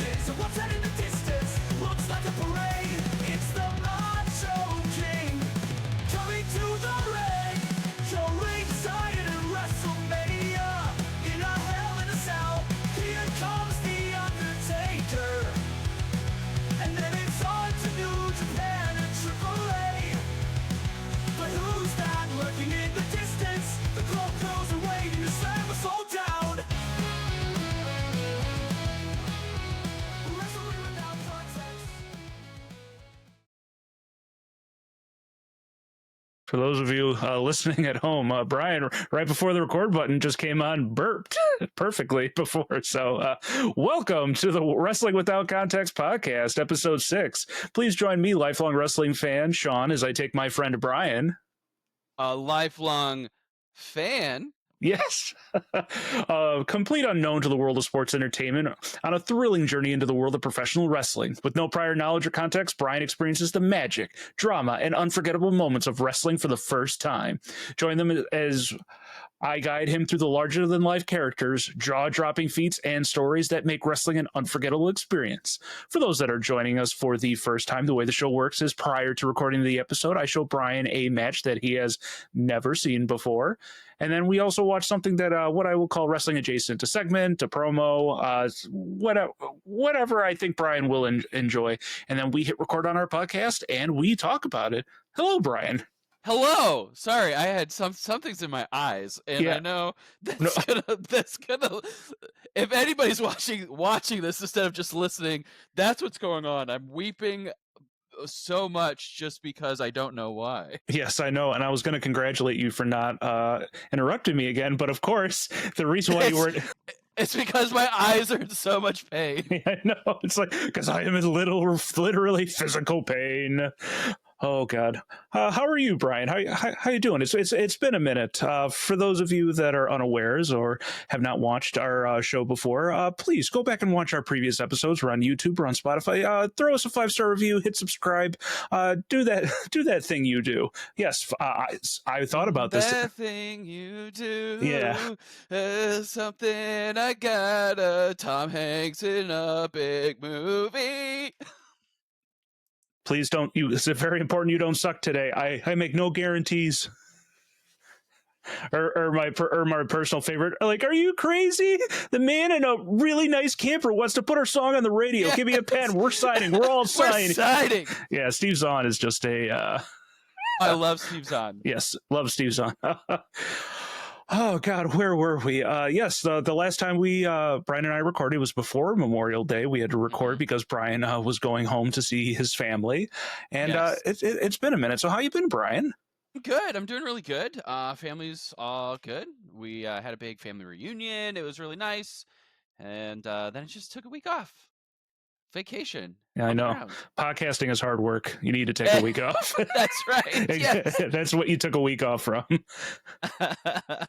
inches. And what's that in the distance? Looks like a parade. It's the Macho King coming to the ring. Joe ringside in WrestleMania. In a Hell in a Cell, here comes the Undertaker. And then it's on to New Japan and Triple A. But who's that lurking in the distance? The club goes away to slam us all down. Wrestling without context. For those of you listening at home, Brian, right before the record button just came on, burped perfectly before. So welcome to the Wrestling Without Context podcast, episode 6. Please join me, lifelong wrestling fan Sean, as I take my friend Brian. A lifelong fan. Yes. Complete unknown to the world of sports entertainment, on a thrilling journey into the world of professional wrestling. With no prior knowledge or context, Brian experiences the magic, drama, and unforgettable moments of wrestling for the first time. Join them as I guide him through the larger-than-life characters, jaw-dropping feats, and stories that make wrestling an unforgettable experience. For those that are joining us for the first time, the way the show works is prior to recording the episode, I show Brian a match that he has never seen before. And then we also watch something that what I will call wrestling adjacent, a segment, a promo, whatever I think Brian will enjoy. And then we hit record on our podcast and we talk about it. Hello, Brian. Hello. Sorry, I had something's in my eyes, and Yeah. I know that's gonna. If anybody's watching this instead of just listening, that's what's going on. I'm weeping so much just because I don't know why. Yes, I know. And I was going to congratulate you for not interrupting me again. But of course, the reason why you weren't. It's because my eyes are in so much pain. I know. It's like, because I am in literally physical pain. Oh God, how are you, Brian? How you doing? It's been a minute. For those of you that are unawares or have not watched our show before, please go back and watch our previous episodes. We're on YouTube, we're on Spotify. Throw us a 5-star review, hit subscribe. Do that thing you do. Yes, I thought about this. That thing you do, Yeah, is something I got. Tom Hanks in a big movie. please don't. It's very important you don't suck today. I make no guarantees. Or my personal favorite. Like, are you crazy? The man in a really nice camper wants to put our song on the radio. Yes. Give me a pen. We're signing. We're all signing. We're signing. Yeah, Steve Zahn is just a. I love Steve Zahn. Yes, love Steve Zahn. Oh God, where were we? Yes, the last time Brian and I recorded was before Memorial Day. We had to record because Brian was going home to see his family, and Yes. it's been a minute. So how you been, Brian? Good. I'm doing really good. Family's all good. We had a big family reunion. It was really nice. And then I just took a week off. Vacation. Yeah, I on the know. ground. Podcasting is hard work. You need to take a week off. That's right. Yes. That's what you took a week off from. How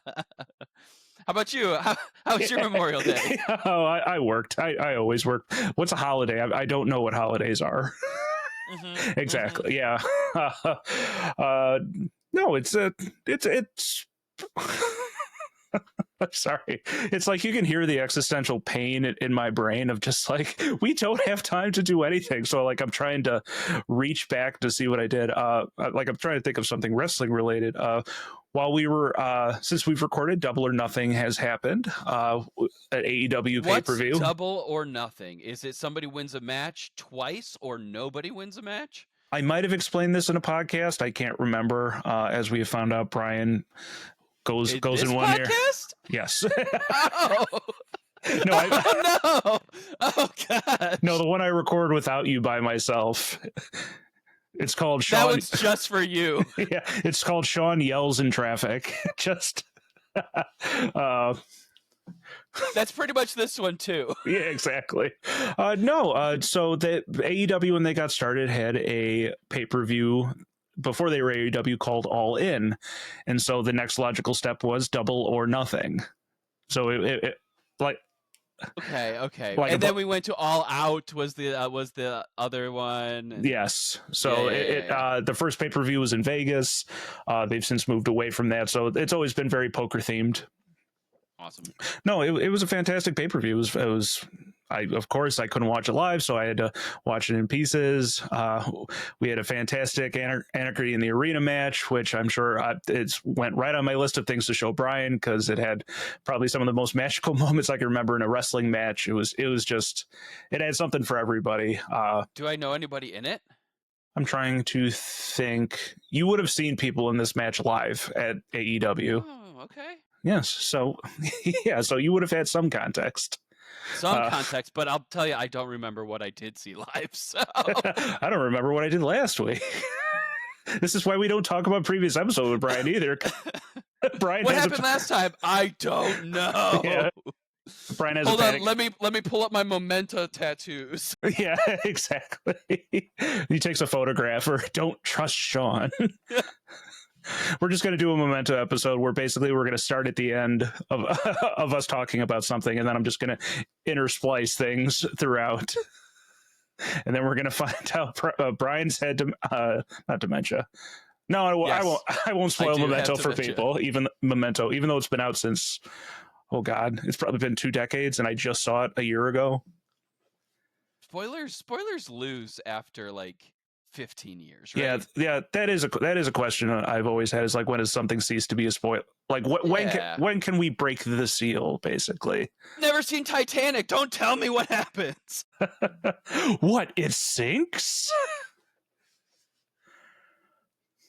about you? How was your Memorial Day? Oh, I worked. I always work. What's a holiday? I don't know what holidays are. Mhm, Exactly. Yeah. No, it's sorry. It's like you can hear the existential pain in my brain of just like, we don't have time to do anything. So like, I'm trying to reach back to see what I did. Like I'm trying to think of something wrestling related. While we were, since we've recorded, Double or Nothing has happened at AEW pay-per-view. What's Double or Nothing? Is it somebody wins a match twice or nobody wins a match? I might have explained this in a podcast. I can't remember. As we have found out, Brian goes This in one ear. podcast? Yes. Oh. No, Oh, no. Oh, God. No, the one I record without you by myself. It's called Sean. That one's just for you. Yeah, it's called Sean Yells in Traffic. Just That's pretty much this one too. yeah, exactly. So the AEW, when they got started, had a pay-per-view before they were AEW called All In, and so the next logical step was Double or Nothing. So it like Okay. Like and then we went to All Out. Was the other one? yes. So the first pay-per-view was in Vegas. They've since moved away from that. So it's always been very poker themed. Awesome. No, it was a fantastic pay-per-view. Of course, I couldn't watch it live, so I had to watch it in pieces. We had a fantastic Anarchy in the Arena match, which I'm sure it went right on my list of things to show Brian, because it had probably some of the most magical moments I can remember in a wrestling match. It had something for everybody. Do I know anybody in it? I'm trying to think. You would have seen people in this match live at AEW. Oh, okay. Yes, so yeah, so you would have had some context. Some context, but I'll tell you, I don't remember what I did see live. So I don't remember what I did last week. This is why we don't talk about previous episodes with Brian either. Brian, what happened last time? I don't know. Yeah. Brian has Hold a on, panic. let me pull up my memento tattoos. Yeah, exactly. He takes a photograph, or don't trust Sean. We're just going to do a memento episode where basically we're going to start at the end of of us talking about something, and then I'm just going to intersplice things throughout, and then we're going to find out Brian's had not dementia. No, Yes. I won't spoil I do Memento have for dementia. people. Even though it's been out since, oh God, it's probably been 2 decades, and I just saw it a year ago. Spoilers lose after like 15 years, right? Yeah, that is a question I've always had, is like, when does something cease to be a spoiler? Like, when can we break the seal, basically? Never seen Titanic. Don't tell me what happens. What, it sinks?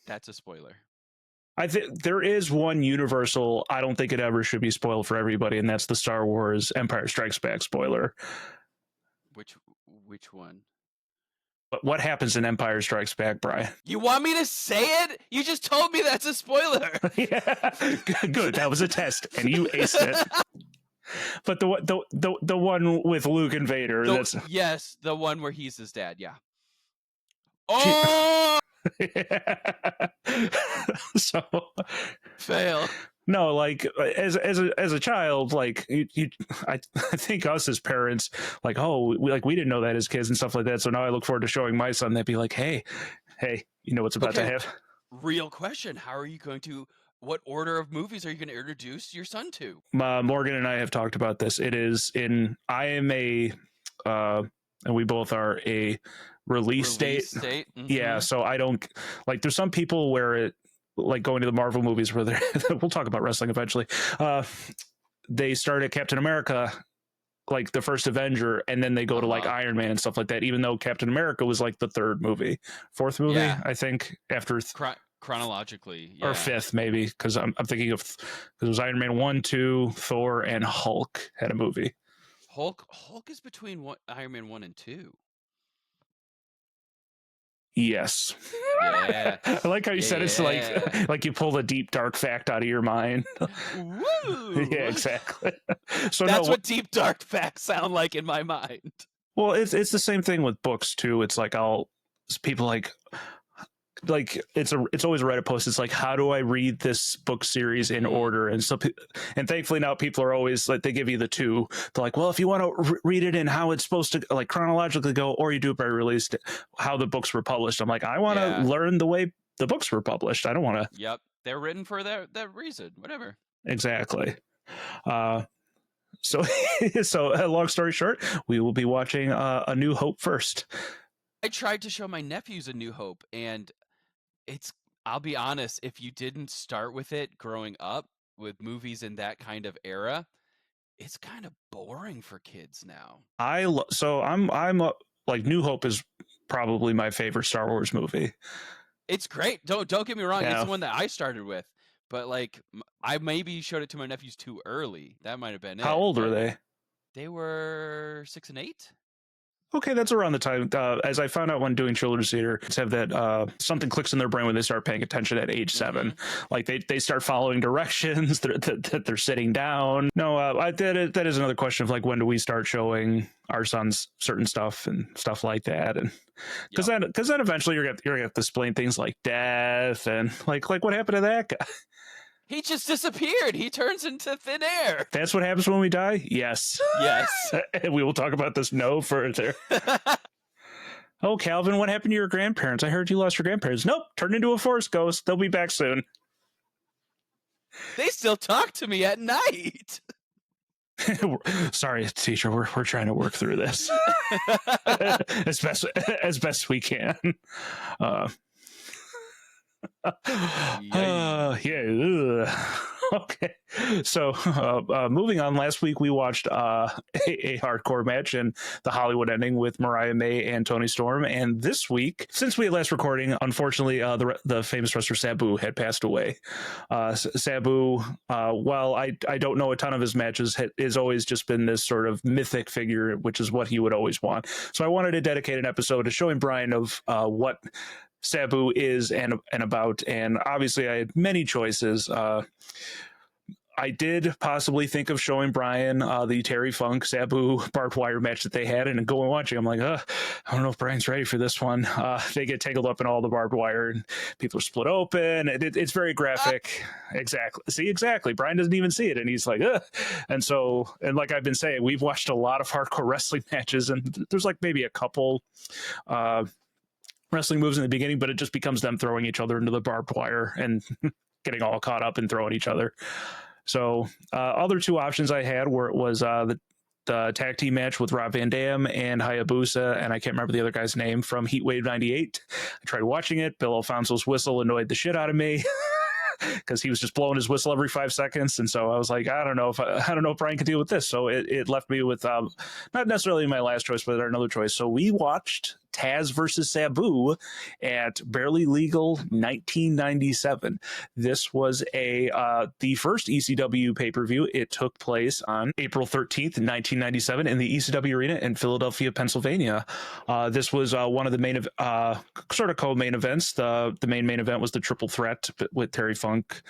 That's a spoiler. I think there is one universal, I don't think it ever should be spoiled for everybody, and that's the Star Wars Empire Strikes Back spoiler. Which one? But what happens in Empire Strikes Back, Brian? You want me to say it? You just told me that's a spoiler. Yeah, good. That was a test, and you aced it. But the one with Luke and Vader. Yes, the one where he's his dad. Yeah. Oh, So fail. no, like as a child, like I think us as parents, like, oh, we didn't know that as kids and stuff like that. So now I look forward to showing my son that, be like, hey, you know what's about to happen. Real question: how are you going to? What order of movies are you going to introduce your son to? Morgan and I have talked about this. It is in. I am a, and we both are a release date. Mm-hmm. Yeah, so I don't like. There's some people where it, like going to the Marvel movies where we'll talk about wrestling eventually. They start at Captain America, like the first Avenger, and then they go to like Iron Man and stuff like that, even though Captain America was like the 4th movie, I think, after chronologically, or 5th maybe, because I'm thinking of, because it was Iron Man 1, 2, Thor, and Hulk had a movie. Hulk is between Iron Man 1 and 2. Yes. Yeah. I like how you said it's like you pull a deep dark fact out of your mind. Woo! Yeah, exactly. So that's what deep dark facts sound like in my mind. Well, it's the same thing with books too. It's like people like it's always a Reddit post. It's like, how do I read this book series in order? And so, and thankfully now people are always like, they give you the 2. They're like, well, if you want to read it in how it's supposed to like chronologically go, or you do it by release, how the books were published. I'm like, I want to learn the way the books were published. I don't want to. Yep, they're written for that reason. Whatever. Exactly. So long story short, we will be watching A New Hope first. I tried to show my nephews A New Hope, and I'll be honest, if you didn't start with it growing up with movies in that kind of era, it's kind of boring for kids now. I'm like, New Hope is probably my favorite Star Wars movie. It's great. Don't get me wrong. Yeah. It's the one that I started with, but like I maybe showed it to my nephews too early. That might have been it. How old were they? They were 6 and 8. Okay, that's around the time. As I found out when doing children's theater, it's have that something clicks in their brain when they start paying attention at age 7. Mm-hmm. Like they start following directions. They're sitting down. No, that is another question of like, when do we start showing our sons certain stuff and stuff like that? And because then eventually you're gonna have to explain things like death and like what happened to that guy. He just disappeared. He turns into thin air. That's what happens when we die? Yes. Yes. And we will talk about this no further. Oh, Calvin, what happened to your grandparents? I heard you lost your grandparents. Nope, turned into a force ghost. They'll be back soon. They still talk to me at night. Sorry, teacher. We're trying to work through this as best we can. Uh, yeah. Okay. So, moving on. Last week we watched a hardcore match and the Hollywood ending with Mariah May and Tony Storm. And this week, since we had last recording, unfortunately, the famous wrestler Sabu had passed away. Sabu, while I don't know a ton of his matches, has always just been this sort of mythic figure, which is what he would always want. So I wanted to dedicate an episode to showing Brian of what Sabu is and about, and obviously I had many choices. I did possibly think of showing Brian the Terry Funk Sabu barbed wire match that they had, and going watching. I'm like, I don't know if Brian's ready for this one. They get tangled up in all the barbed wire, and people are split open. It's very graphic. Exactly. See, exactly. Brian doesn't even see it, and he's like, and so, and like I've been saying, we've watched a lot of hardcore wrestling matches, and there's like maybe a couple wrestling moves in the beginning, but it just becomes them throwing each other into the barbed wire and getting all caught up and throwing each other. So other two options I had was the tag team match with Rob Van Dam and Hayabusa, and I can't remember the other guy's name, from Heatwave 98. I tried watching it. Bill Alfonso's whistle annoyed the shit out of me because he was just blowing his whistle every 5 seconds, and so I was like, I don't know if Brian can deal with this. So it left me with not necessarily my last choice, but another choice. So we watched Taz versus Sabu at Barely Legal 1997. This was the first ECW pay-per-view. It took place on April 13th, 1997 in the ECW Arena in Philadelphia, Pennsylvania. This was one of the main sort of co-main events. The main event was the Triple Threat with Terry Funk,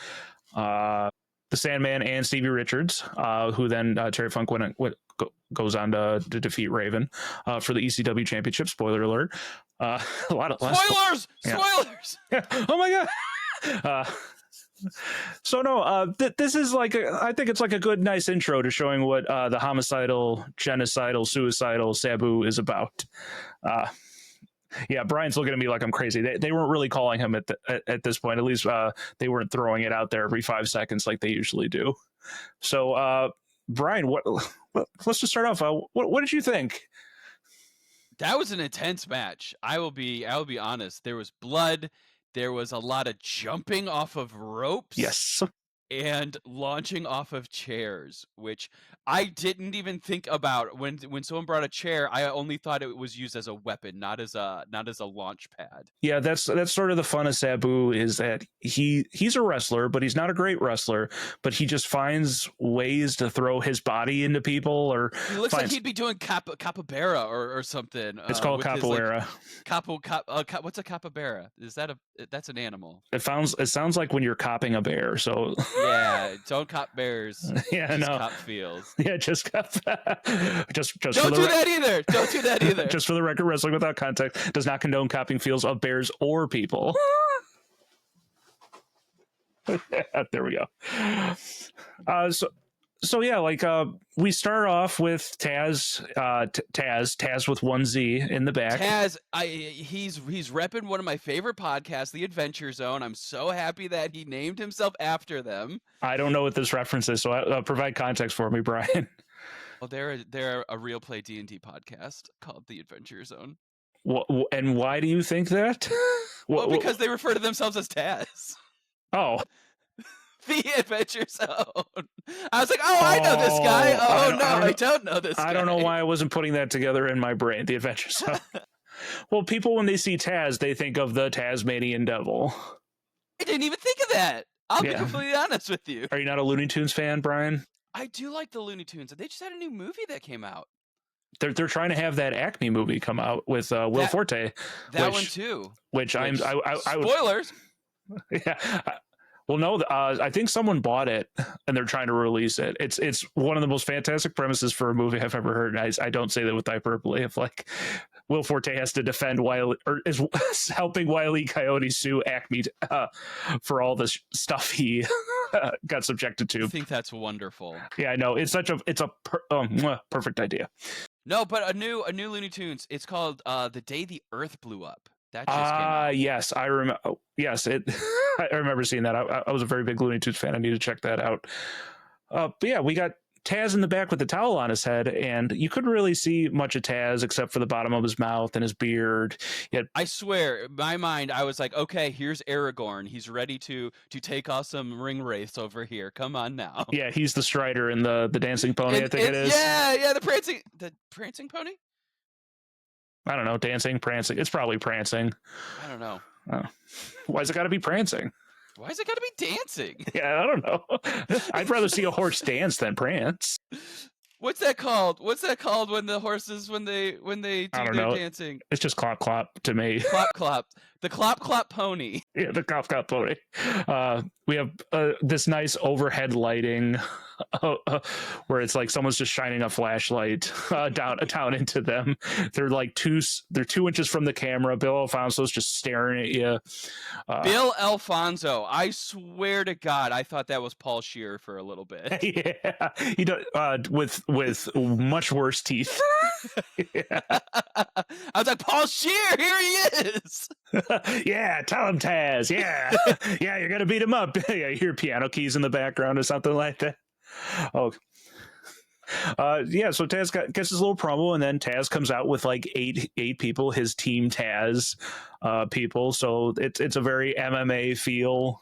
the Sandman, and Stevie Richards, who then Terry Funk goes on to defeat Raven for the ECW Championship. Spoiler alert. A lot of spoilers. Yeah. Spoilers. Oh my god. So no, this is like I think it's like a good, nice intro to showing what the homicidal, genocidal, suicidal Sabu is about. Yeah, Brian's looking at me like I'm crazy. They weren't really calling him at this point. At least they weren't throwing it out there every 5 seconds like they usually do. So, Brian, let's just start off. What did you think? That was an intense match. I will be honest. There was blood. There was a lot of jumping off of ropes. Yes. And launching off of chairs, which I didn't even think about. When someone brought a chair, I only thought it was used as a weapon, not as a launch pad. Yeah, that's sort of the fun of Sabu, is that he's a wrestler, but he's not a great wrestler. But he just finds ways to throw his body into people. Or he looks like he'd be doing capybara or something. It's called capoeira. What's a capybara? Is that that's an animal? It sounds like when you're copping a bear. So yeah, don't cop bears. Yeah, just no. cop feels. Yeah, just just don't do that either. Don't do that either. Just for the record, Wrestling Without Context does not condone copping feels of bears or people. There we go. So yeah, like we start off with Taz with one Z in the back. Taz, he's repping one of my favorite podcasts, The Adventure Zone. I'm so happy that he named himself after them. I don't know what this reference is, so provide context for me, Brian. Well, they're a real play D&D podcast called The Adventure Zone. And why do you think that? Well, because they refer to themselves as Taz. Oh. The Adventure Zone. I was like, I know this guy. I don't know this guy. I don't know why I wasn't putting that together in my brain. The Adventure Zone. Well, people, when they see Taz, they think of the Tasmanian Devil. I didn't even think of that. I'll be completely honest with you. Are you not a Looney Tunes fan, Brian? I do like the Looney Tunes. They just had a new movie that came out. They're trying to have that Acme movie come out with Will Forte. One too. Spoilers. Yeah. Well, no, I think someone bought it and they're trying to release it. It's one of the most fantastic premises for a movie I've ever heard. And I don't say that with hyperbole. If like Will Forte has to defend is helping Wile E. Coyote sue Acme for all this stuff he got subjected to. I think that's wonderful. Yeah, I know. It's a perfect idea. No, but a new Looney Tunes. It's called The Day the Earth Blew Up. That just came out. Yes, I remember. Yes, I remember seeing that. I was a very big Looney Tunes fan. I need to check that out. But yeah, we got Taz in the back with the towel on his head, and you couldn't really see much of Taz except for the bottom of his mouth and his beard. I swear, in my mind, I was like, okay, here's Aragorn. He's ready to take off some ring wraiths over here. Come on now. Yeah, he's the Strider in the dancing pony, I think it is. Yeah, the prancing pony? I don't know, dancing, prancing. It's probably prancing. I don't know. Why's it got to be prancing? Why is it got to be dancing? Yeah, I don't know. I'd rather see a horse dance than prance. What's that called? What's that called when the horses when they do their dancing? It's just clop clop to me. Clop clop. The clop clop pony. Yeah, the clop clop pony. We have this nice overhead lighting where it's like someone's just shining a flashlight down into them. They're like 2 inches from the camera. Bill Alfonso's just staring at you. Bill Alfonso. I swear to God, I thought that was Paul Scheer for a little bit. Yeah, he does with much worse teeth. Yeah. I was like, Paul Scheer, here he is. Yeah, tell him, Taz. Yeah, yeah, you're gonna beat him up. Yeah, you hear piano keys in the background or something like that. Oh, yeah. So Taz gets his little promo, and then Taz comes out with like eight people, his team Taz people. So it's a very MMA feel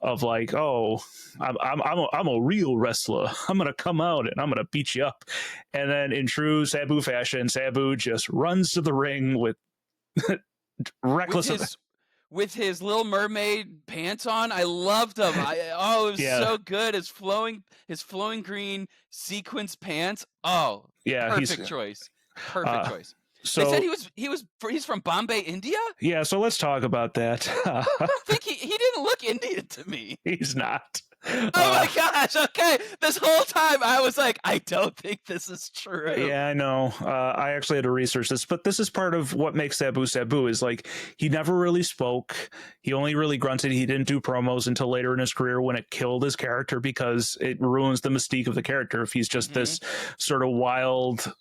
of like, oh, I'm a real wrestler. I'm gonna come out and I'm gonna beat you up. And then in true Sabu fashion, Sabu just runs to the ring with reckless. With his Little Mermaid pants on. I loved him. It was so good. His flowing green sequins pants. Oh, yeah, perfect choice. Perfect choice. So they said he's from Bombay, India? Yeah, so let's talk about that. I don't think he didn't look Indian to me. He's not. Oh my gosh, okay. This whole time I was like, I don't think this is true. Yeah, I know. I actually had to research this, but this is part of what makes Sabu Sabu is like he never really spoke. He only really grunted. He didn't do promos until later in his career when it killed his character because it ruins the mystique of the character if he's just this sort of wild,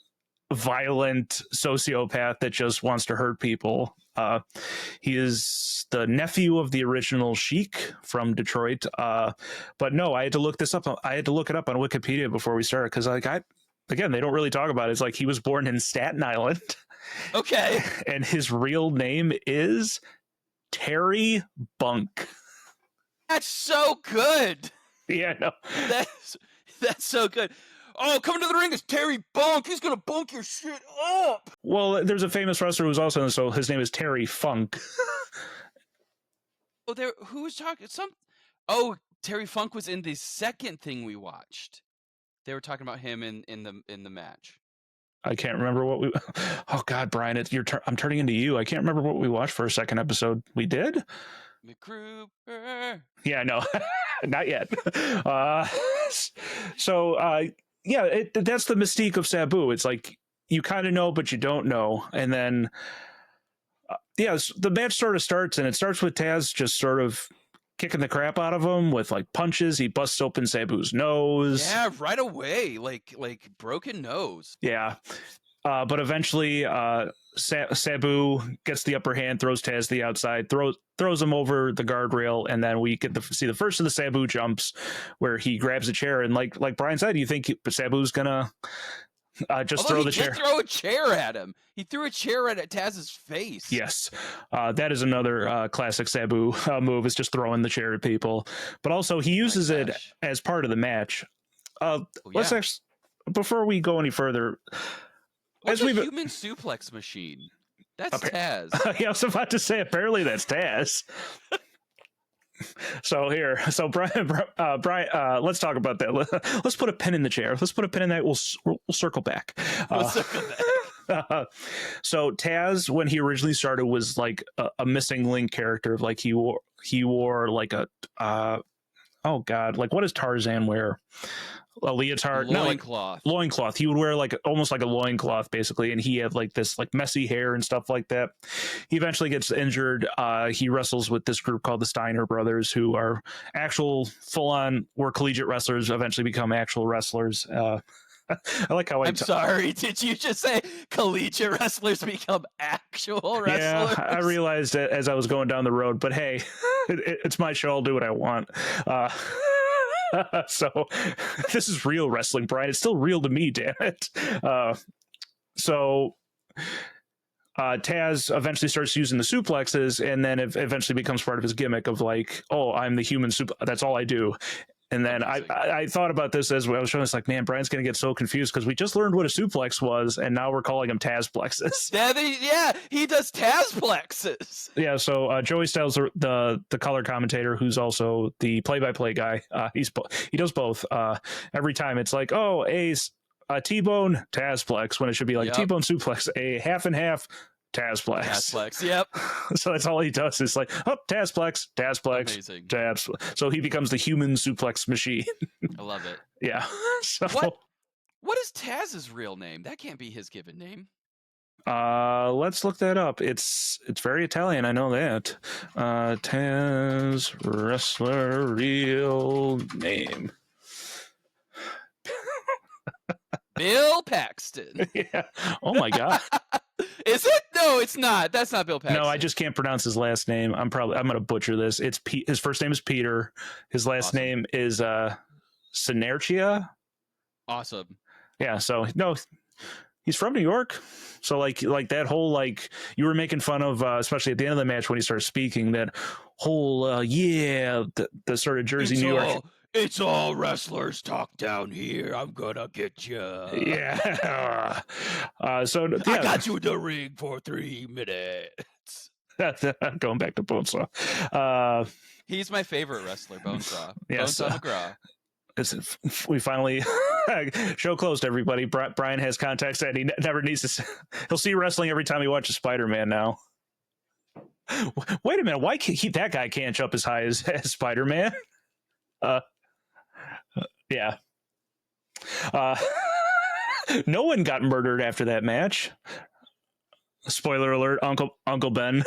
violent sociopath that just wants to hurt people. He is the nephew of the original Sheik from Detroit. But no, I had to look this up. I had to look it up on Wikipedia before we started because again, they don't really talk about it. It's like he was born in Staten Island. Okay. And his real name is Terry Bunk. That's so good. Yeah, no. That's so good. Oh, coming to the ring is Terry Bunk. He's gonna bunk your shit up. Well, there's a famous wrestler who's also in, so his name is Terry Funk. Who was talking? Terry Funk was in the second thing we watched. They were talking about him in the match. I can't remember what we. Oh God, Brian, I'm turning into you. I can't remember what we watched for a second episode. We did. McGruber. Yeah, no, not yet. Yeah, that's the mystique of Sabu. It's like you kind of know, but you don't know. And then, the match sort of starts, and it starts with Taz just sort of kicking the crap out of him with like punches. He busts open Sabu's nose. Yeah, right away, like broken nose. Yeah. But eventually, Sabu gets the upper hand, throws Taz to the outside, throws him over the guardrail, and then we get to see the first of the Sabu jumps where he grabs a chair. And like Brian said, you think Sabu's gonna throw the chair. He did throw a chair at him. He threw a chair at Taz's face. Yes, that is another classic Sabu move, is just throwing the chair at people. But also he uses it as part of the match. Let's actually, before we go any further. What's a human suplex machine? That's Taz. Yeah, I was about to say, apparently that's Taz. So Brian, let's talk about that. Let's put a pin in the chair. Let's put a pin in that. We'll circle back. We'll circle back. So Taz, when he originally started, was like a missing link character. Like he wore like a oh God, like what does Tarzan wear? A leotard, loincloth. Loincloth. He would wear like almost like a loincloth basically, and he had like this like messy hair and stuff like that. He eventually gets injured. He wrestles with this group called the Steiner Brothers, who are actual full-on were collegiate wrestlers, eventually become actual wrestlers. I like how I'm sorry, did you just say collegiate wrestlers become actual wrestlers? Yeah, I realized it as I was going down the road, but hey, it's my show. I'll do what I want. So this is real wrestling, Brian. It's still real to me, damn it. So Taz eventually starts using the suplexes, and then it eventually becomes part of his gimmick of like, oh, I'm the human that's all I do. And then I thought about this as well. I was showing this, like, man, Brian's going to get so confused because we just learned what a suplex was, and now we're calling them Tazplexes. Yeah, he does Tazplexes. Yeah, so Joey Styles, the color commentator, who's also the play-by-play guy, he does both. Every time it's like, oh, a T-bone Tazplex, when it should be like T-bone suplex, a half and half Tazplex. Tazplex, yep. So that's all he does. It's like, oh, Tazplex, Amazing. So he becomes the human suplex machine. I love it. Yeah. So what is Taz's real name? That can't be his given name. Let's look that up. It's very Italian, I know that. Taz wrestler real name. Bill Paxton. Yeah. Oh my god. Is it? No, it's not. That's not Bill Paxton. No, I just can't pronounce his last name. I'm gonna butcher this. It's his first name is Peter. His last name is Sinertia. Awesome. Yeah. So no, he's from New York. So like that whole, like, you were making fun of, especially at the end of the match when he started speaking, that whole the sort of Jersey, New York. It's all wrestlers talk down here. I'm gonna get you. Yeah. I got you in the ring for 3 minutes. Going back to Bonesaw. He's my favorite wrestler, Bonesaw. Yes, Bonesaw McGraw. We finally show closed, everybody. Brian has contacts that he never needs to. He'll see wrestling every time he watches Spider-Man now. Wait a minute. Why that guy can't jump as high as Spider-Man? Yeah. No one got murdered after that match. Spoiler alert, Uncle Ben.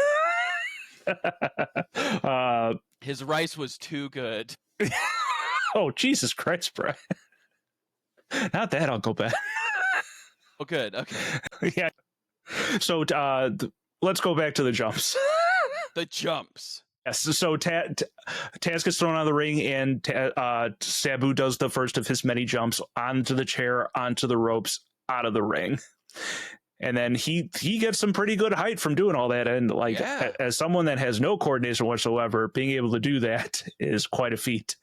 His rice was too good. Oh, Jesus Christ, Brian. Not that Uncle Ben. Oh, good. Okay. Yeah. So let's go back to the jumps. The jumps. Yes. So Taz gets thrown out of the ring, and Sabu does the first of his many jumps onto the chair, onto the ropes, out of the ring. And then he gets some pretty good height from doing all that. And as someone that has no coordination whatsoever, being able to do that is quite a feat.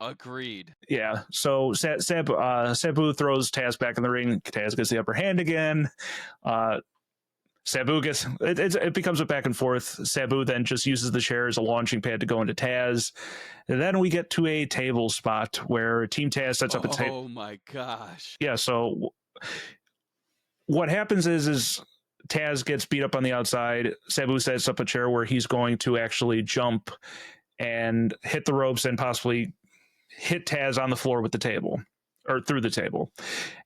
Agreed. Yeah. So Sabu throws Taz back in the ring. Taz gets the upper hand again. Sabu gets it becomes a back and forth. Sabu then just uses the chair as a launching pad to go into Taz. And then we get to a table spot where Team Taz sets up a table. Oh my gosh. Yeah. So what happens is Taz gets beat up on the outside. Sabu sets up a chair where he's going to actually jump and hit the ropes and possibly hit Taz on the floor with the table, or through the table.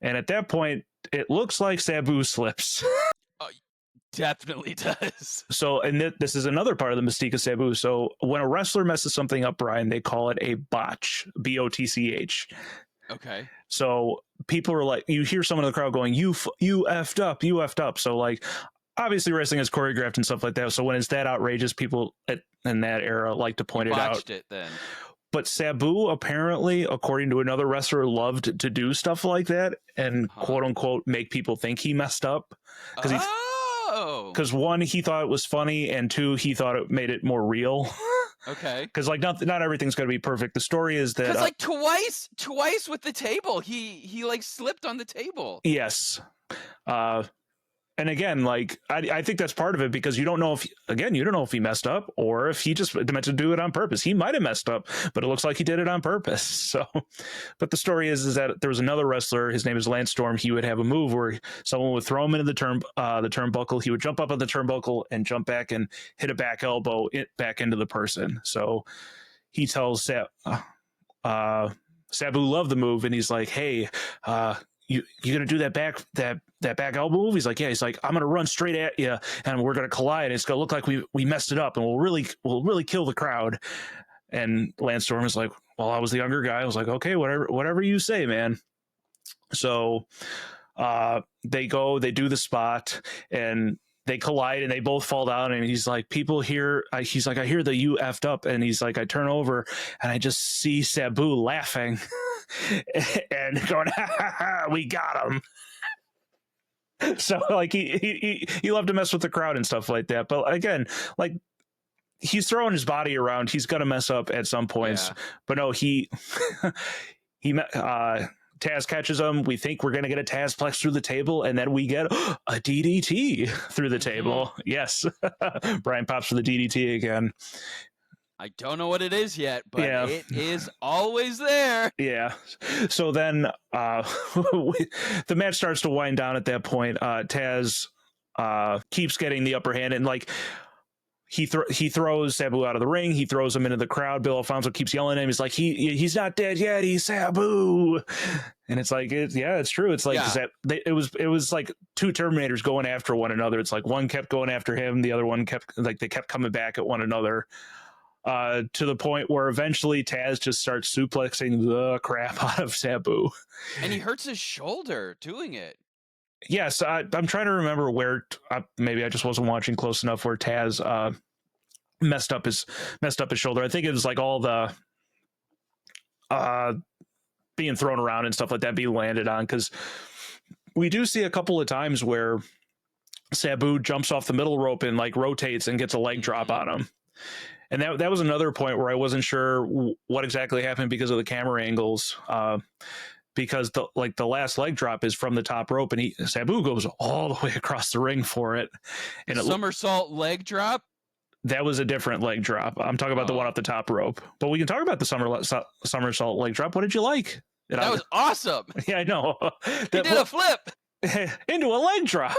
And at that point, it looks like Sabu slips. Definitely does. So, and this is another part of the mystique of Sabu. So when a wrestler messes something up, Brian, they call it a botch, BOTCH. Okay. So people are like, you hear someone in the crowd going, you effed up, you effed up. So like, obviously wrestling is choreographed and stuff like that. So when it's that outrageous, people in that era like to point it out. Botched it then. But Sabu apparently, according to another wrestler, loved to do stuff like that and quote unquote make people think he messed up. Because one, he thought it was funny, and two, he thought it made it more real. Okay. Because like not everything's going to be perfect. The story is that because like twice with the table, he like slipped on the table. Yes. And again, like I think that's part of it, because you don't know if he messed up or if he just meant to do it on purpose. He might have messed up, but it looks like he did it on purpose. So, but the story is that there was another wrestler. His name is Lance Storm. He would have a move where someone would throw him into the turnbuckle. He would jump up on the turnbuckle and jump back and hit a back elbow back into the person. So he tells Sabu loved the move, and he's like, "Hey, you gonna do that back elbow move?" He's like, "Yeah." He's like, "I'm gonna run straight at you, and we're gonna collide. It's gonna look like we messed it up, and we'll really kill the crowd." And Lance Storm is like, "Well, I was the younger guy." I was like, "Okay, whatever you say, man." So they do the spot, and they collide and they both fall down, and he's like, people here, he's like, I hear the you effed up, and he's like, I turn over and I just see Sabu laughing and going, ha, ha, ha, we got him. So like he loved to mess with the crowd and stuff like that, but again, like, he's throwing his body around, he's gonna mess up at some points. But no, he Taz catches him. We think we're going to get a Tazplex through the table, and then we get a DDT through the table. Yes. Brian pops for the DDT again. I don't know what it is yet, but it is always there. Yeah. So then the match starts to wind down at that point. Taz keeps getting the upper hand, and like, he throws Sabu out of the ring. He throws him into the crowd. Bill Alfonso keeps yelling at him. He's like, he's not dead yet. He's Sabu. And it's like, it's true. It's like, it was like two Terminators going after one another. It's like one kept going after him. The other one they kept coming back at one another, to the point where eventually Taz just starts suplexing the crap out of Sabu. And he hurts his shoulder doing it. Yes, I'm trying to remember where. Maybe I just wasn't watching close enough. Where Taz messed up his shoulder. I think it was like all the being thrown around and stuff like that being landed on, because we do see a couple of times where Sabu jumps off the middle rope and like rotates and gets a leg drop on him. And that was another point where I wasn't sure what exactly happened because of the camera angles. Because the last leg drop is from the top rope, and Sabu goes all the way across the ring for it. And somersault leg drop? That was a different leg drop. I'm talking about the one off the top rope. But we can talk about the somersault leg drop. What did you like? That was awesome. Yeah, I know. He did a flip into a leg drop.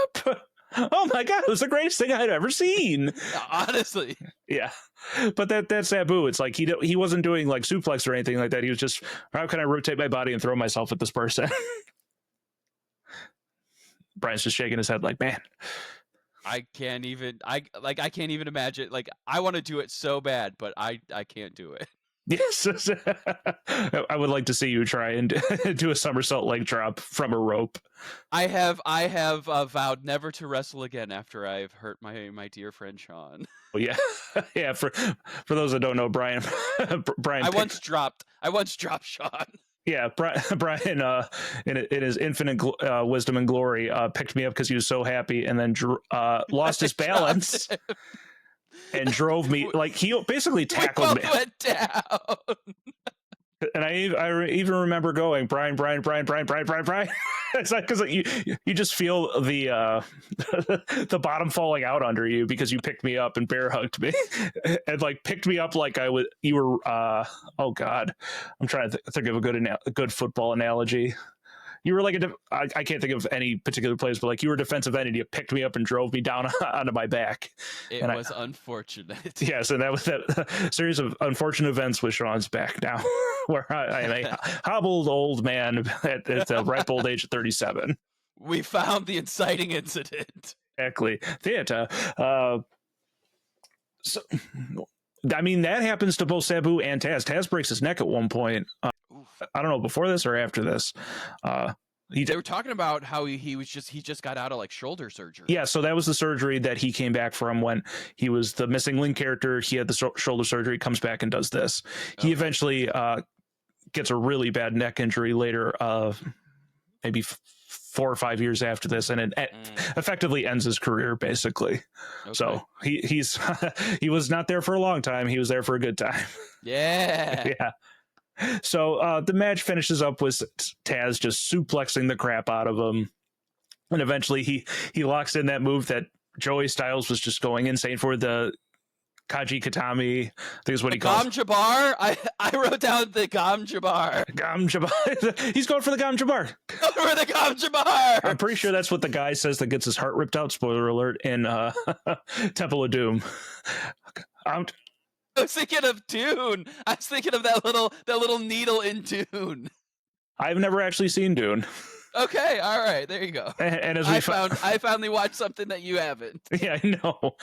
Oh my God, it was the greatest thing I'd ever seen. Honestly. Yeah. But that Sabu, it's like he wasn't doing like suplex or anything like that. He was just, how can I rotate my body and throw myself at this person? Brian's just shaking his head like, man. I can't even imagine. Like, I want to do it so bad, but I can't do it. Yes. I would like to see you try and do a somersault leg drop from a rope. I have vowed never to wrestle again after I've hurt my dear friend Sean. Well, yeah. Yeah, for those that don't know, Brian I once dropped Sean. Yeah, Brian in his infinite wisdom and glory picked me up because he was so happy, and then lost his balance and drove me, like, he basically tackled me. Went down. And I even remember going, Brian. It's like, because you just feel the the bottom falling out under you because you picked me up and bear hugged me and like picked me up like you were oh God, I'm trying to think of a good football analogy. You were like I can't think of any particular place, but like you were a defensive end and you picked me up and drove me down onto my back. It was unfortunate. Yes, and that was that series of unfortunate events with Sean's back now, where I am a hobbled old man at the ripe old age of 37. We found the inciting incident. Exactly. Theater. So, I mean, that happens to both Sabu and Taz. Taz breaks his neck at one point. I don't know, before this or after this. They were talking about how he just got out of like shoulder surgery. Yeah, so that was the surgery that he came back from when he was the missing link character. He had the shoulder surgery, comes back and does this. Okay. He eventually gets a really bad neck injury later, maybe 4 or 5 years after this, and it effectively ends his career, basically. Okay. So he's he was not there for a long time. He was there for a good time. Yeah. Yeah. So the match finishes up with Taz just suplexing the crap out of him. And eventually he locks in that move that Joey Styles was just going insane for, the Kaji Katami, I think is what he calls Gam Jabbar. I wrote down the Gam Jabbar. Gam Jabbar. He's going for the Gam Jabbar. Go for the Gam Jabbar. I'm pretty sure that's what the guy says that gets his heart ripped out. Spoiler alert, in Temple of Doom. I was thinking of Dune. I was thinking of that little needle in Dune. I've never actually seen Dune. Okay, all right, there you go. And as I finally watched something that you haven't. Yeah, I know.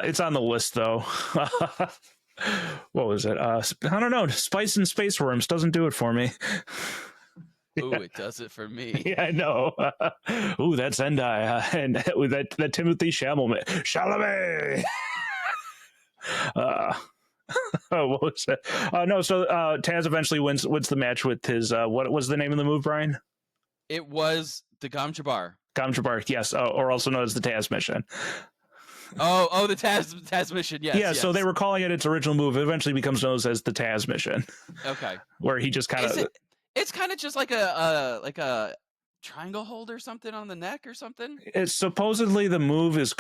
It's on the list though. What was it? I don't know. Spice and Space Worms doesn't do it for me. Ooh, it does it for me. Yeah, I know. Ooh, that Zendaya and with that Timothy Chalamet. uh, what was that? No, so Taz eventually wins the match with his what was the name of the move, Brian? It was the Gam Jabbar. Gam Jabbar, yes, or also known as the Taz mission. Oh, the Taz mission, yes. Yeah, yes. so they were calling it its original move. It eventually becomes known as the Taz mission. Okay. Where he just kind of... It's kind of just like a triangle hold or something on the neck or something. It's supposedly the move is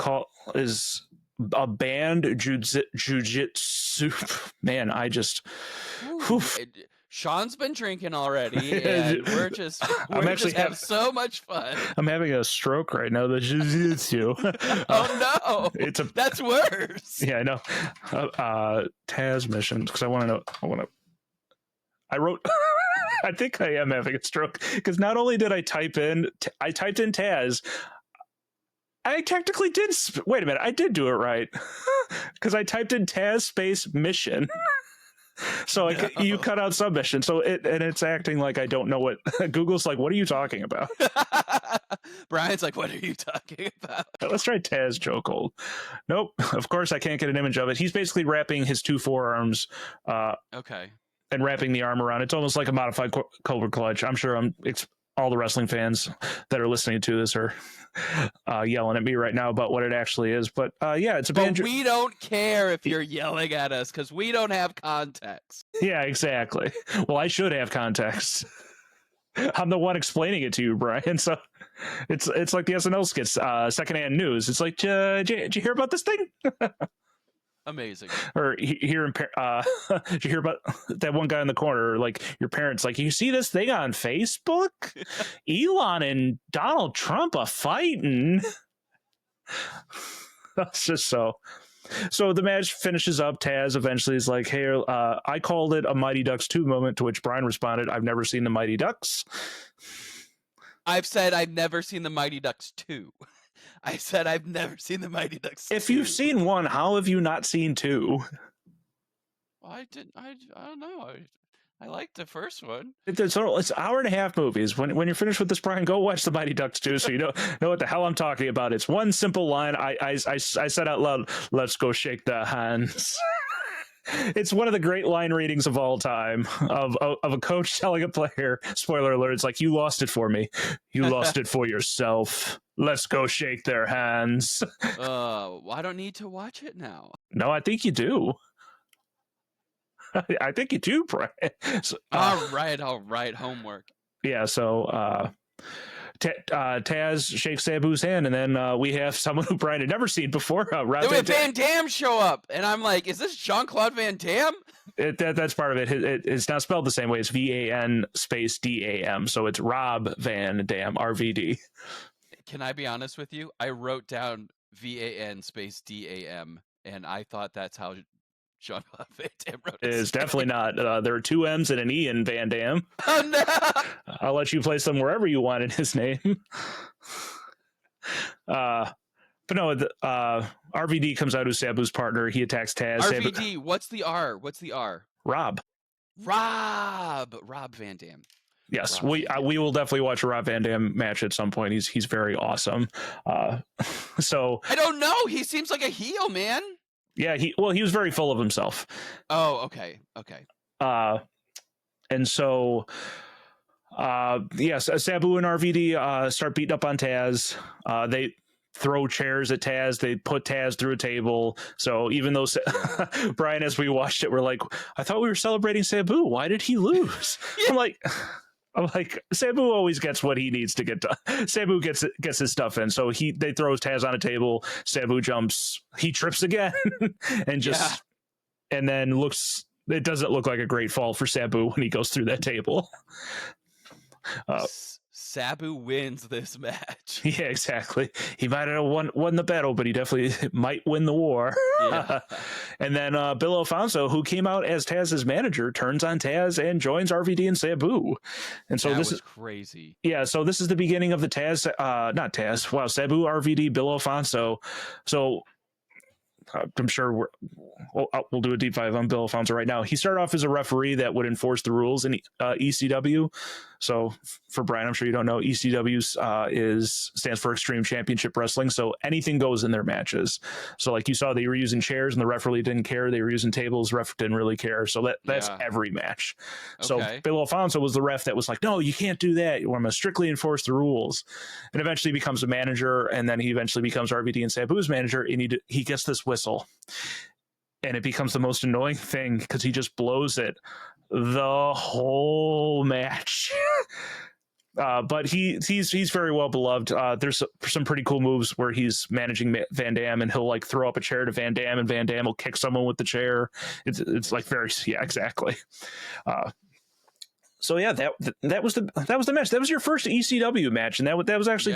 a banned jujitsu. Man, I just... Sean's been drinking already, and we're just having so much fun. I'm having a stroke right now. The jiu-jitsu. Oh no, that's worse. Yeah, I know. Taz mission, because I want to know. I wrote. I think I am having a stroke because not only did I typed in Taz. I technically did. Wait a minute, I did do it right because I typed in Taz space mission. So you cut out submission. So it's acting like I don't know what Google's like. What are you talking about? Brian's like, what are you talking about? Let's try Taz chokehold. Nope. Of course, I can't get an image of it. He's basically wrapping his two forearms. Okay. And wrapping the arm around. It's almost like a modified Cobra Clutch. I'm sure all the wrestling fans that are listening to this are yelling at me right now about what it actually is. But yeah, it's a But we don't care if you're yelling at us because we don't have context. Yeah, exactly. Well, I should have context. I'm the one explaining it to you, Brian. So it's like the SNL skits, secondhand news. It's like, did you hear about this thing? Amazing. Or did you hear about that one guy in the corner? Like your parents, like, you see this thing on Facebook? Elon and Donald Trump are fighting. That's just so. So the match finishes up. Taz eventually is like, hey, I called it a Mighty Ducks 2 moment, to which Brian responded, I've never seen the Mighty Ducks. I've said I've never seen the Mighty Ducks 2. I said I've never seen the Mighty Ducks 2. If you've seen 1, how have you not seen 2? Well, I don't know. I liked the first one. It's an hour and a half movies. When you're finished with this, Brian, go watch the Mighty Ducks 2 so you know what the hell I'm talking about. It's one simple line. I said out loud, let's go shake the hands. It's one of the great line readings of all time of a coach telling a player, spoiler alert, it's like, you lost it for me. You lost it for yourself. Let's go shake their hands. I don't need to watch it now. No, I think you do. I think you do, Brian. So, all right. Homework. Yeah, so Taz shakes Sabu's hand, and then we have someone who Brian had never seen before. Then Van Damme show up, and I'm like, is this Jean-Claude Van Damme? That's part of it. It's not spelled the same way. It's VAN space DAM, so it's Rob Van Dam, RVD. Can I be honest with you? I wrote down VAN space DAM, and I thought that's how Jean-Claude Van Damme wrote it. It's definitely not. There are 2 M's and an E in Van Damme. Oh, no! I'll let you place them wherever you want in his name. But no, RVD comes out as Sabu's partner. He attacks Taz. RVD, what's the R? Rob Van Dam. Yes, we will definitely watch a Rob Van Dam match at some point. He's very awesome. So I don't know. He seems like a heel, man. Yeah, he was very full of himself. Oh, okay. And so yes, Sabu and RVD start beating up on Taz. They throw chairs at Taz. They put Taz through a table. So even though Brian, as we watched it, we're like, I thought we were celebrating Sabu. Why did he lose? I'm like, Sabu always gets what he needs to get done. Sabu gets his stuff in. So they throw Taz on a table. Sabu jumps. He trips again, and then it doesn't look like a great fall for Sabu when he goes through that table. Sabu wins this match. Yeah, exactly. He might have won the battle, but he definitely might win the war. Yeah. And then Bill Alfonso, who came out as Taz's manager, turns on Taz and joins RVD and Sabu. And so this is crazy. Yeah, so this is the beginning of the Sabu, RVD, Bill Alfonso. So I'm sure we'll do a deep dive on Bill Alfonso right now. He started off as a referee that would enforce the rules in ECW. So for Brian, I'm sure you don't know, ECW stands for Extreme Championship Wrestling. So anything goes in their matches. So like you saw, they were using chairs and the ref really didn't care. They were using tables, ref didn't really care. So that's every match. So Bill Alfonso was the ref that was like, no, you can't do that. I'm going to strictly enforce the rules. And eventually becomes a manager, and then he eventually becomes RVD and Sabu's manager, and he gets this whistle. And it becomes the most annoying thing because he just blows it the whole match. But he's very well beloved. There's some pretty cool moves where he's managing Van Dam, and he'll like throw up a chair to Van Dam, and Van Dam will kick someone with the chair. It's like exactly. So yeah, that was the match. That was your first ECW match, and that was actually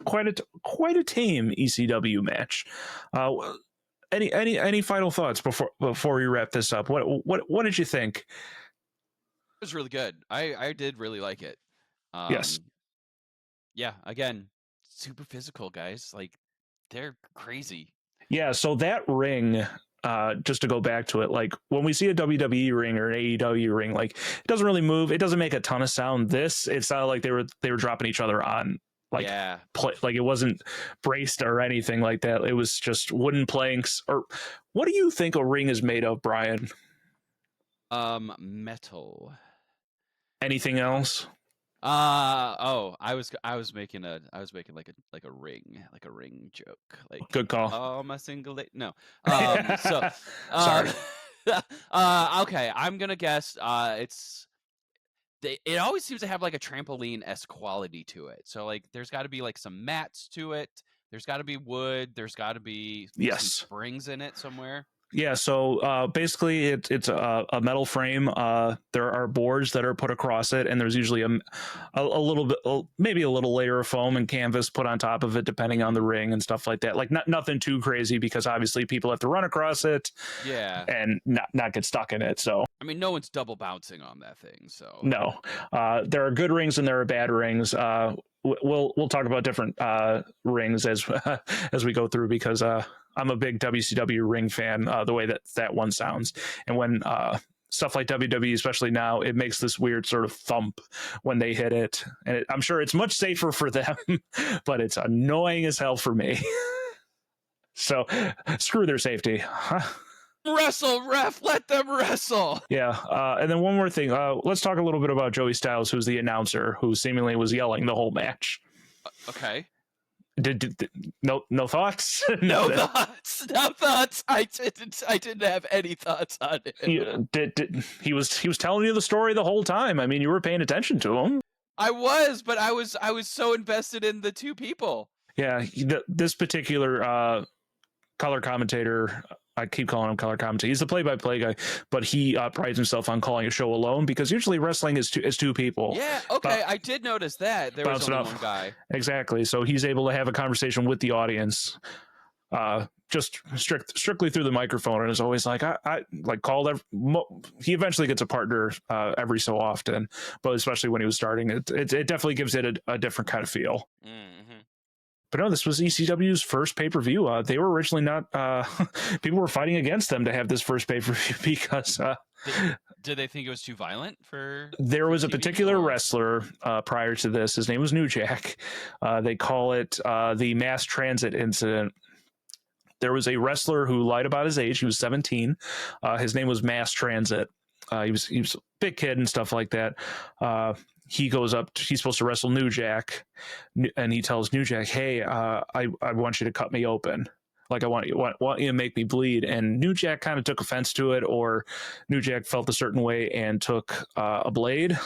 quite a tame ECW match. Any final thoughts before we wrap this up? What did you think? It was really good. I did really like it. Yes. Yeah. Again, super physical guys. Like they're crazy. Yeah. So that ring. Just to go back to it, like when we see a WWE ring or an AEW ring, like it doesn't really move. It doesn't make a ton of sound. It sounded like they were dropping each other on like like it wasn't braced or anything like that. It was just wooden planks. Or what do you think a ring is made of, Brian? Metal. Anything else? I was making like a ring joke. Like good call. Oh, my single no. Sorry. Okay, I'm gonna guess it always seems to have like a trampoline-esque quality to it. So like there's got to be like some mats to it. There's got to be wood. There's got to be some springs in it somewhere. Yeah, so basically it's a metal frame. There are boards that are put across it, and there's usually a little bit, maybe a little layer of foam and canvas put on top of it, depending on the ring and stuff like that. Like nothing too crazy, because obviously people have to run across it, and not get stuck in it. So I mean, no one's double bouncing on that thing. So no, there are good rings and there are bad rings. We'll talk about different rings as we go through, because I'm a big WCW ring fan, the way that one sounds. And when stuff like WWE, especially now, it makes this weird sort of thump when they hit it. And I'm sure it's much safer for them, but it's annoying as hell for me. So screw their safety. Wrestle, ref, let them wrestle. Yeah. And then one more thing. Let's talk a little bit about Joey Styles, who's the announcer, who seemingly was yelling the whole match. Okay. No thoughts? No thoughts. I didn't have any thoughts on it. He was telling you the story the whole time. I mean, you were paying attention to him. I was, but I was so invested in the two people. Yeah, this particular color commentator, I keep calling him color commentator. He's the play-by-play guy, but he prides himself on calling a show alone, because usually wrestling is two people. Yeah, okay, I did notice that there was only one guy. Exactly, so he's able to have a conversation with the audience, just strictly through the microphone, and is always like, I like called. He eventually gets a partner every so often, but especially when he was starting, it definitely gives it a different kind of feel. Mm-hmm. But no, this was ECW's first pay-per-view. They were originally not... people were fighting against them to have this first pay-per-view because... Did they think it was too violent for... There was a particular wrestler prior to this. His name was New Jack. They call it the mass transit incident. There was a wrestler who lied about his age. He was 17. His name was Mass Transit. He was a big kid and stuff like that. He goes up, he's supposed to wrestle New Jack, and he tells New Jack, hey, I want you to cut me open. Like, I want you to make me bleed. And New Jack kind of took offense to it, or New Jack felt a certain way and took a blade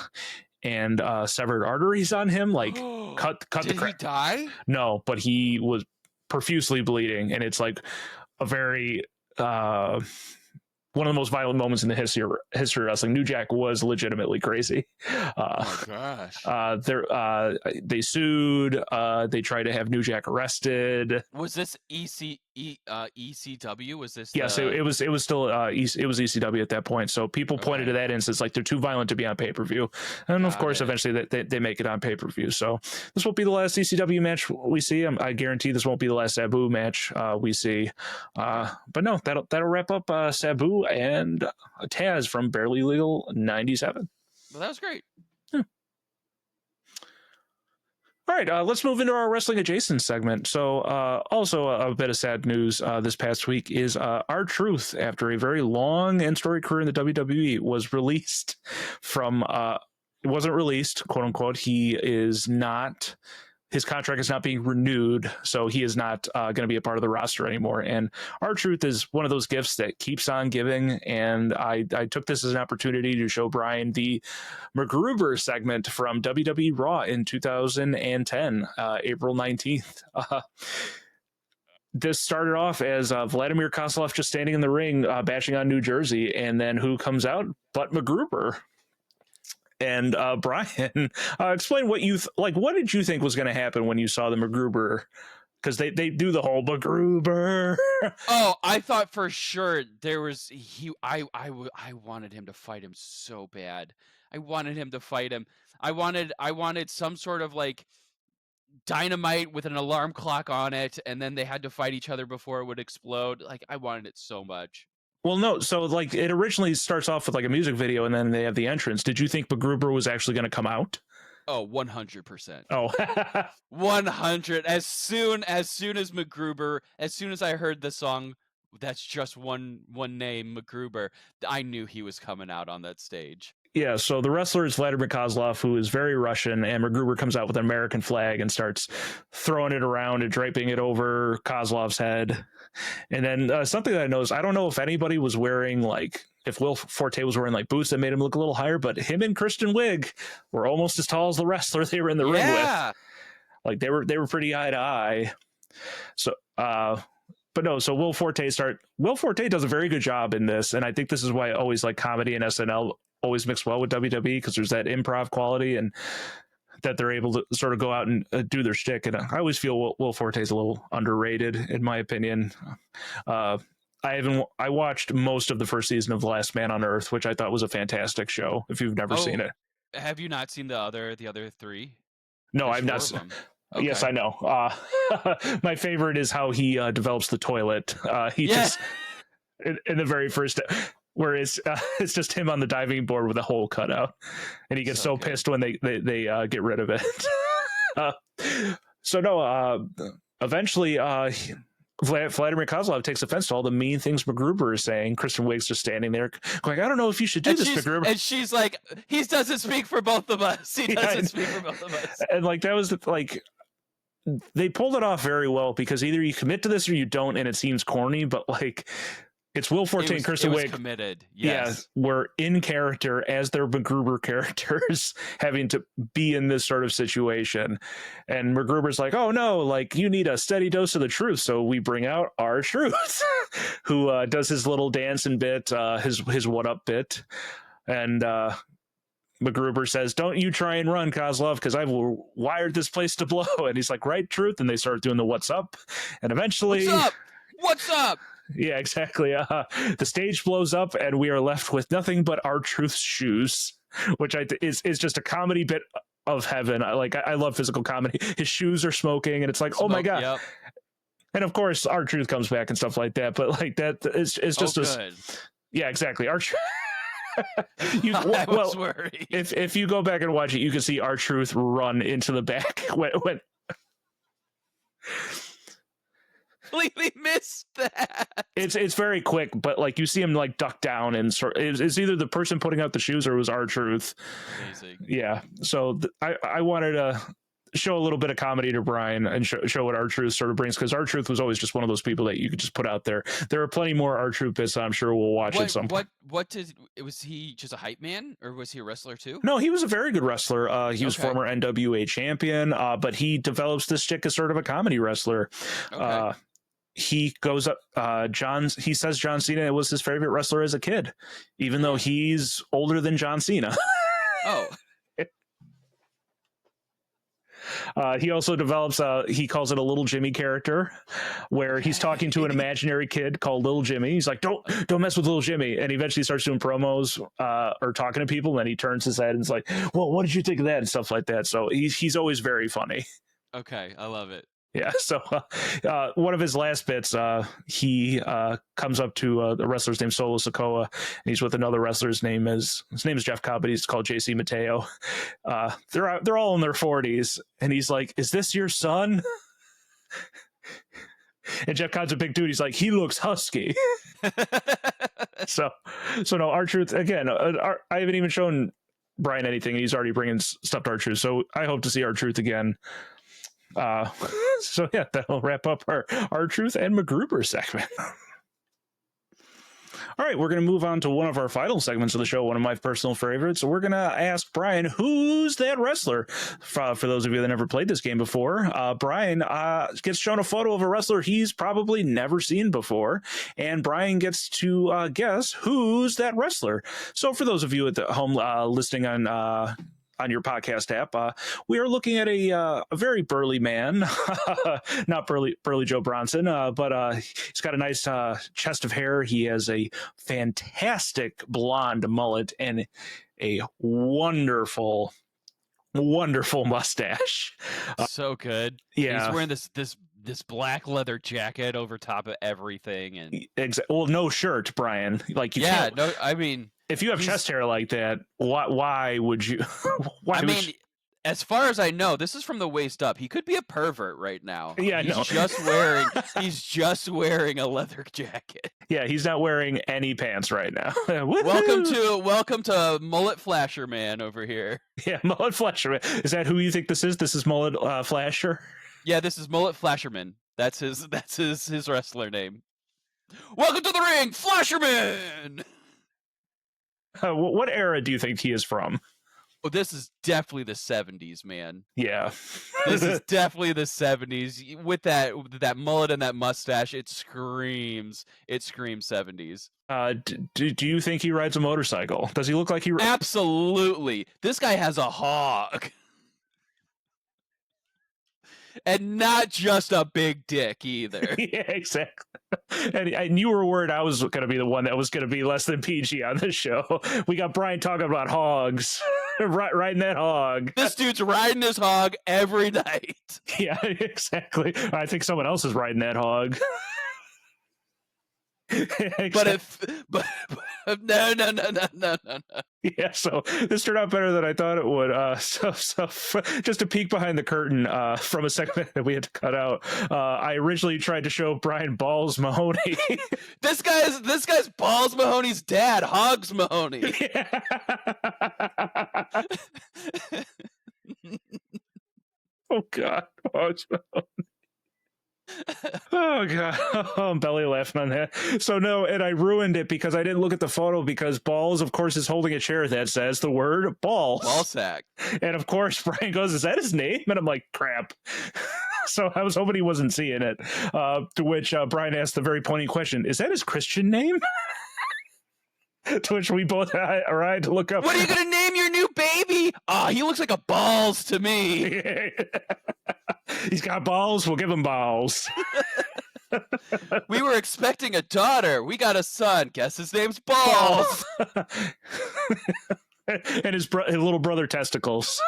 and severed arteries on him. Like, cut Did the he die? No, but he was profusely bleeding. And it's like a very... one of the most violent moments in the history of wrestling. New Jack was legitimately crazy. Oh my gosh. They sued. They tried to have New Jack arrested. Was this EC? ECW? Was this? Yes, it was still it was ECW at that point. So people pointed to that instance like they're too violent to be on pay-per-view, and of course eventually they make it on pay-per-view. So this won't be the last ECW match we see. I guarantee this won't be the last Sabu match we see. But no, that'll wrap up Sabu and Taz from Barely Legal 97. Well, that was great. All right, let's move into our wrestling adjacent segment. So, also a bit of sad news this past week is R-Truth, after a very long and storied career in the WWE, was released from. It wasn't released, quote unquote. He is not. His contract is not being renewed, so he is not going to be a part of the roster anymore. And R-Truth is one of those gifts that keeps on giving. And I took this as an opportunity to show Brian the MacGruber segment from WWE Raw in 2010, April 19th. This started off as Vladimir Kozlov just standing in the ring, bashing on New Jersey. And then who comes out but MacGruber? And Brian, explain what you what did you think was going to happen when you saw the MacGruber? Because they do the whole MacGruber. Oh, I thought for sure there was I wanted him to fight him so bad. I wanted him to fight him. I wanted some sort of like dynamite with an alarm clock on it, and then they had to fight each other before it would explode. Like, I wanted it so much. Well, no. So, like, it originally starts off with like a music video, and then they have the entrance. Did you think MacGruber was actually going to come out? Oh, 100%. Oh, 100. As soon as MacGruber, as soon as I heard the song, that's just one name, MacGruber, I knew he was coming out on that stage. Yeah, so the wrestler is Vladimir Kozlov, who is very Russian, and MacGruber comes out with an American flag and starts throwing it around and draping it over Kozlov's head. And then something that I noticed, I don't know if anybody was wearing, like, if Will Forte was wearing, like, boots that made him look a little higher, but him and Kristen Wiig were almost as tall as the wrestler they were in the ring with. Like, they were pretty eye to eye. So, but no, so Will Forte does a very good job in this, and I think this is why I always like comedy and SNL always mix well with WWE, because there's that improv quality and that they're able to sort of go out and do their shtick. And I always feel Will Forte is a little underrated, in my opinion. I watched most of the first season of The Last Man on Earth, which I thought was a fantastic show. If you've never seen it, have you not seen the other three? No, I've not seen. Okay. Yes, I know. My favorite is how he develops the toilet. Just in the very first, where it's just him on the diving board with a hole cut out, and he gets so pissed when they get rid of it. Eventually, Vladimir Kozlov takes offense to all the mean things MacGruber is saying. Kristen Wiig's just standing there going, I don't know if you should do this, MacGruber. And she's like, he doesn't speak for both of us. He doesn't speak for both of us. And like, that was like, they pulled it off very well, because either you commit to this or you don't, and it seems corny, but like, it's Will Forte and Kristen Wiig committed. Yes. Yeah, were in character as their MacGruber characters, having to be in this sort of situation. And MacGruber's like, oh no, like, you need a steady dose of the truth. So we bring out R-Truth, who does his little dancing bit, his what up bit. And MacGruber says, don't you try and run, Kozlov, because I've wired this place to blow. And he's like, right, Truth. And they start doing the what's up. And eventually, What's up? Yeah, exactly. The stage blows up, and we are left with nothing but R-Truth's shoes, which is just a comedy bit of heaven. I love physical comedy. His shoes are smoking, and it's like, oh my god. Yep. And of course, R-Truth comes back and stuff like that. But like that is just yeah, exactly. R-Truth. I was worried. If you go back and watch it, you can see R-Truth run into the back when completely missed that. It's very quick, but like, you see him like duck down, and it's either the person putting out the shoes or it was R-Truth. Amazing. Yeah. So I wanted to show a little bit of comedy to Brian and show what R-Truth sort of brings, because R-Truth was always just one of those people that you could just put out there. There are plenty more R-Truth bits I'm sure we'll watch at some point. Was he just a hype man, or was he a wrestler too? No, he was a very good wrestler. He was former NWA champion, but he develops this chick as sort of a comedy wrestler. Okay. He goes up, he says John Cena was his favorite wrestler as a kid, even though he's older than John Cena. Oh. He also develops he calls it a Little Jimmy character, where he's talking to an imaginary kid called Little Jimmy. He's like, don't mess with Little Jimmy, and he eventually starts doing promos or talking to people. And then he turns his head and is like, well, what did you think of that and stuff like that. So he's always very funny. Okay, I love it. Yeah, so one of his last bits, he comes up to a wrestler's named Solo Sikoa, and he's with another wrestler's name is Jeff Cobb, but he's called JC Mateo. They're all in their 40s, and he's like, "Is this your son?" And Jeff Cobb's a big dude. He's like, "He looks husky." so no, R-Truth again. I haven't even shown Brian anything, and he's already bringing stuff to R-Truth. So I hope to see R-Truth again. So yeah, that'll wrap up our R-Truth and MacGruber segment. All right, we're going to move on to one of our final segments of the show, one of my personal favorites. So we're going to ask Brian, who's that wrestler? For those of you that never played this game before, Brian gets shown a photo of a wrestler he's probably never seen before, and Brian gets to guess who's that wrestler. So for those of you at the home listening on your podcast app, we are looking at a very burly man, not burly Joe Bronson, but he's got a nice chest of hair. He has a fantastic blonde mullet and a wonderful mustache. So good. Yeah, he's wearing this black leather jacket over top of everything, and well, no shirt, Brian. Like, you can't. No, I mean, if you have chest hair like that, why would you? As far as I know, this is from the waist up. He could be a pervert right now. Yeah, He's just wearing a leather jacket. Yeah, he's not wearing any pants right now. welcome to Mullet Flasher Man over here. Yeah, Mullet Flasher Man. Is that who you think this is? This is Mullet Flasher? Yeah, this is Mullet Flasherman. That's his wrestler name. Welcome to the ring, Flasherman. What era do you think he is from? Oh, this is definitely the 70s, man. Yeah. This is definitely the 70s. With that mullet and that mustache, it screams 70s. Do you think he rides a motorcycle? Does he look like he... Absolutely. This guy has a hog. And not just a big dick either. Yeah, exactly. And you were worried I was going to be the one that was going to be less than PG on this show. We got Brian talking about hogs, riding that hog. This dude's riding his hog every night. Yeah, exactly. I think someone else is riding that hog. but no. Yeah, so this turned out better than I thought it would. So just a peek behind the curtain from a segment that we had to cut out. I originally tried to show Brian Balls Mahoney. This guy's Balls Mahoney's dad, Hogs Mahoney. Yeah. Oh God, Hogs Mahoney. Oh God, I'm belly laughing on that. So no, and I ruined it because I didn't look at the photo because Balls, of course, is holding a chair that says the word balls. Ball sack. And of course, Brian goes, "Is that his name?" And I'm like, "Crap." So I was hoping he wasn't seeing it. To which Brian asked the very pointing question: "Is that his Christian name?" To which we both arrived to look up. What are you gonna name your new baby? He looks like a balls to me. He's got balls. We'll give him balls. We were expecting a daughter. We got a son. Guess his name's Balls. And his little brother testicles.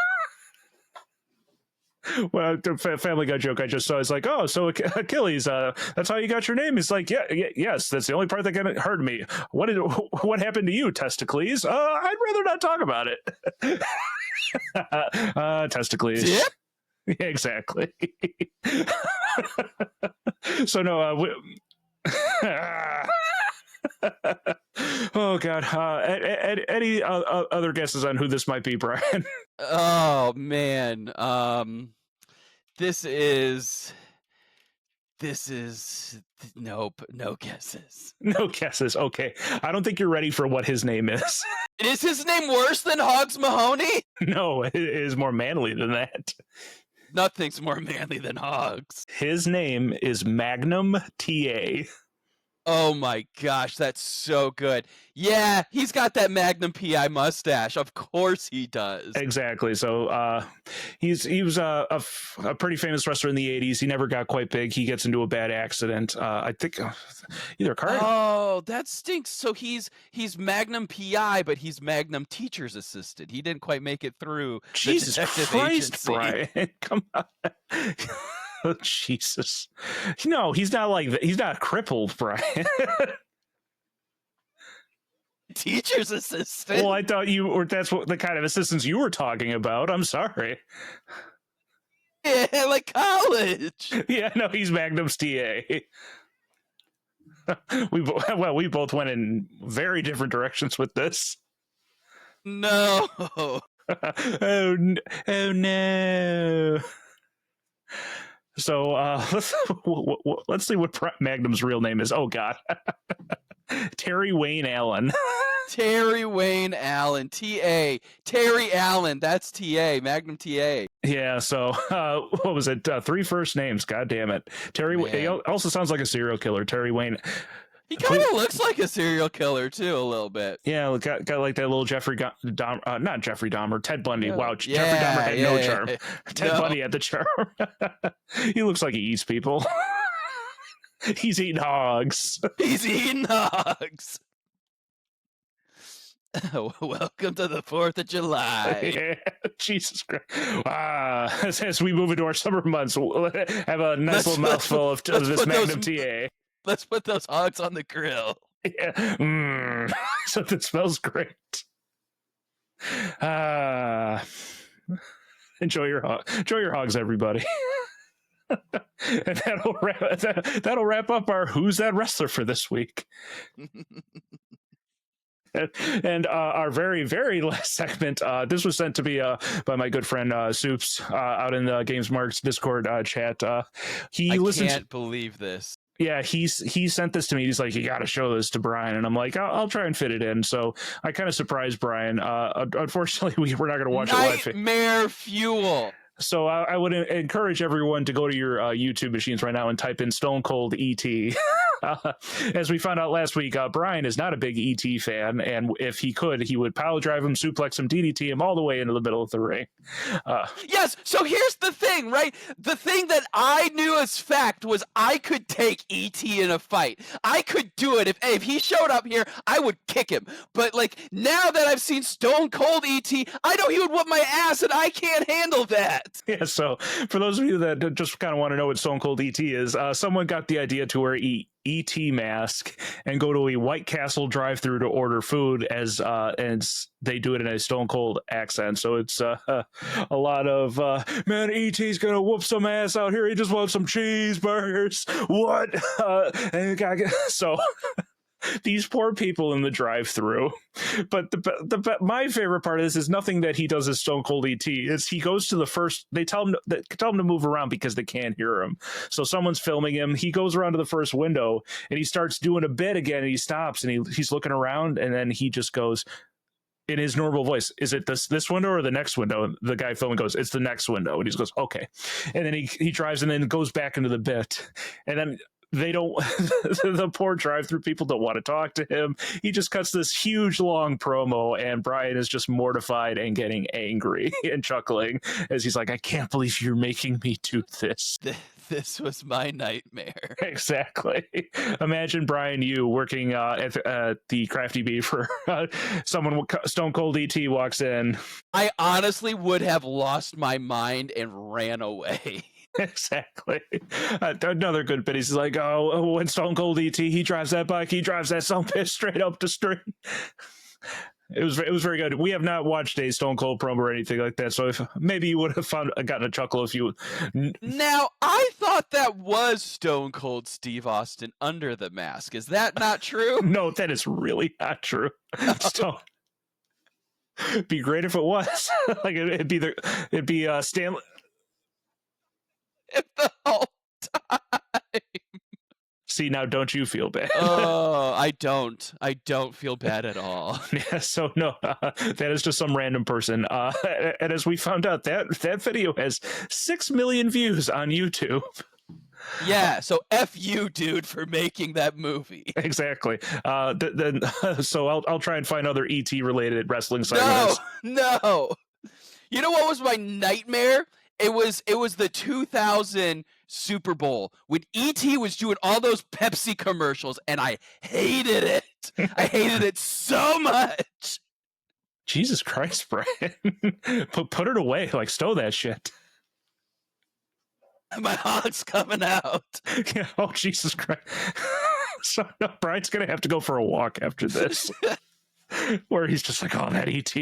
Well, the Family Guy joke I just saw is like, "Oh, so Achilles, that's how you got your name?" He's like, yes, that's the only part that hurt me. What happened to you, testicles? I'd rather not talk about it. Testicles. Yeah. Yeah, exactly. So no, oh God. Any other guesses on who this might be, Brian? Oh man. This is nope, no guesses. No guesses. Okay. I don't think you're ready for what his name is. Is his name worse than Hogs Mahoney? No, it is more manly than that. Nothing's more manly than Hogs. His name is Magnum TA. Oh my gosh, that's so good. Yeah, he's got that Magnum PI mustache. Of course he does. Exactly. So he was a pretty famous wrestler in the 80s. He never got quite big. He gets into a bad accident. I think either a car. Oh, that stinks. So he's Magnum PI, but he's Magnum teacher's assistant. He didn't quite make it through Jesus the detective Christ, agency. Brian. Come on. Oh, Jesus. No, he's not like that. He's not crippled, Brian. Teacher's assistant. Well, I thought you were. That's what the kind of assistants you were talking about. I'm sorry. Yeah, like college. Yeah, no, he's Magnum's TA. We both went in very different directions with this. No. Oh no. So let's see what Magnum's real name is. Oh God, Terry Wayne Allen. Terry Wayne Allen, TA. Terry Allen, that's TA, Magnum TA. Yeah. So what was it? 3 first names. God damn it. Terry. He also sounds like a serial killer. Terry Wayne. He kind of looks like a serial killer too, a little bit. Yeah, got like that little Jeffrey Dahmer, not Jeffrey Dahmer, Ted Bundy. Wow, Jeffrey Yeah, Dahmer had no charm. Ted No. Bundy had the charm. He looks like he eats people. He's eating hogs. He's eating hogs. Welcome to the 4th of July. Yeah, Jesus Christ. As we move into our summer months, we'll have a nice little mouthful of this Magnum TA. Let's put those hogs on the grill. Yeah. Something smells great. Enjoy your hogs, everybody. And that'll wrap up our Who's That Wrestler for this week. And our very, very last segment, this was sent to me by my good friend Soups out in the Games Marks Discord chat. I can't believe this. Yeah, he sent this to me. He's like, you got to show this to Brian. And I'm like, I'll try and fit it in. So I kind of surprised Brian. Unfortunately, we're not going to watch it live. Nightmare fuel. So I would encourage everyone to go to your YouTube machines right now and type in Stone Cold ET. As we found out last week, Brian is not a big ET fan, and if he could, he would pile drive him, suplex him, DDT him all the way into the middle of the ring. Yes, so here's the thing, right? The thing that I knew as fact was I could take ET in a fight. I could do it. If he showed up here, I would kick him. But like now that I've seen Stone Cold ET, I know he would whoop my ass, and I can't handle that. Yeah, so for those of you that just kind of want to know what Stone Cold ET is, someone got the idea to wear ET mask and go to a White Castle drive-through to order food as they do it in a Stone Cold accent. So it's a lot of man, ET's gonna whoop some ass out here. He just wants some cheeseburgers. What? So. These poor people in the drive-through. But my favorite part of this is nothing that he does as Stone Cold ET. Is he goes to the first. They tell him to move around because they can't hear him. So someone's filming him. He goes around to the first window and he starts doing a bit again. And he stops and he's looking around and then he just goes in his normal voice. Is it this window or the next window? And the guy filming goes, it's the next window. And he just goes, okay. And then he drives and then goes back into the bit. And then they don't, the poor drive-through people don't want to talk to him. He just cuts this huge long promo and Brian is just mortified and getting angry and chuckling as he's like, I can't believe you're making me do this. This was my nightmare. Exactly. Imagine Brian, you working at the Crafty Beaver. Someone, Stone Cold ET walks in. I honestly would have lost my mind and ran away. Exactly. Another good bit. He's like, oh, when Stone Cold ET, he drives that bike, he drives that son bitch straight up the street. It was very good. We have not watched a Stone Cold promo or anything like that, so if maybe you would have gotten a chuckle if you. Now, I thought that was Stone Cold Steve Austin under the mask. Is that not true? No, that is really not true. So, it'd be great if it was. Like it'd be Stanley. If the whole time. See, now don't you feel bad? Oh, I don't feel bad at all. Yeah, so no, that is just some random person. And as we found out, that video has 6 million views on YouTube. Yeah, so F you, dude, for making that movie. Exactly. Then so I'll try and find other ET related wrestling No, segments. no. You know what was my nightmare? It was the 2000 Super Bowl when ET was doing all those Pepsi commercials, and I hated it. I hated it so much. Jesus Christ, Brian. Put it away. Like, stow that shit. My hog's coming out. Yeah. Oh, Jesus Christ. So no, Brian's gonna have to go for a walk after this. Where he's just like, oh, that ET,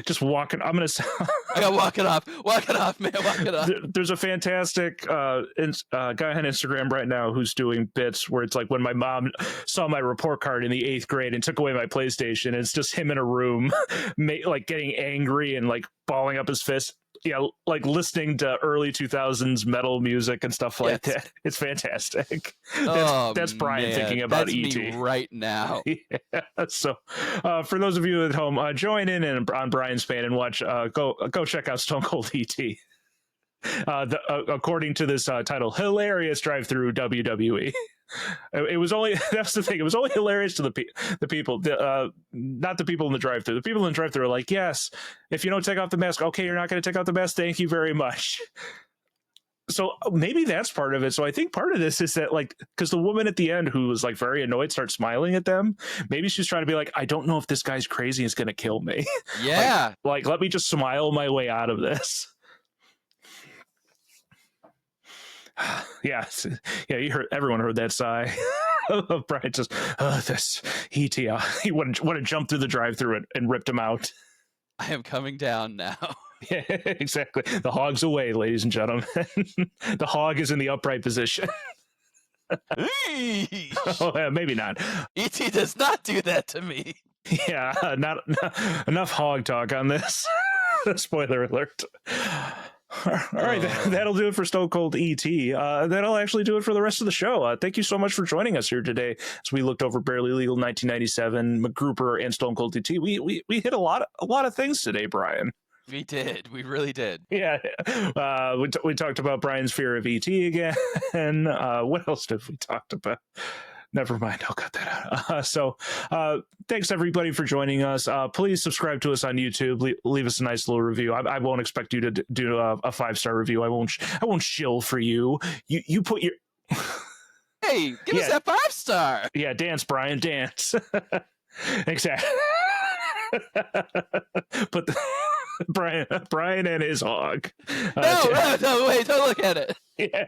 just walking. I gotta walk it off, man, walk it off. There's a fantastic guy on Instagram right now who's doing bits where it's like when my mom saw my report card in the 8th grade and took away my PlayStation. And it's just him in a room, like getting angry and like balling up his fist. Yeah, like listening to early 2000s metal music and stuff like that. It's fantastic. That's Brian thinking about that's ET me right now. Yeah. So, for those of you at home, join in on Brian's fan and watch. Go check out Stone Cold ET. According to this title, hilarious drive-through WWE. It was only that's the thing. It was only hilarious to the people, not the people in the drive-through. The people in the drive-through are like, yes, if you don't take off the mask, okay, you're not going to take off the mask. Thank you very much. So maybe that's part of it. So I think part of this is that, like, because the woman at the end who was like very annoyed starts smiling at them. Maybe she's trying to be like, I don't know if this guy's crazy and is going to kill me. Yeah. like let me just smile my way out of this. Yeah, you heard. Everyone heard that sigh. Brian just, this ET. He would have jumped through the drive-through and ripped him out. I am coming down now. Yeah, exactly. The hog's away, ladies and gentlemen. The hog is in the upright position. Oh, yeah, maybe not. ET does not do that to me. Yeah, not enough hog talk on this. Spoiler alert. All right, that'll do it for Stone Cold ET. That'll actually do it for the rest of the show. Thank you so much for joining us here today as we looked over Barely Legal 1997, MacGruber, and Stone Cold ET. We hit a lot of things today, Brian. We did. We really did. Yeah. We talked about Brian's fear of ET again. And what else did we talk about? Never mind. I'll cut that out. So thanks, everybody, for joining us. Please subscribe to us on YouTube. Leave us a nice little review. I won't expect you to do a 5-star review. I won't shill for you. You put your... Hey, give us that 5-star. Yeah, dance, Brian, dance. Exactly. But Brian and his hog. No, wait, don't look at it. Yeah.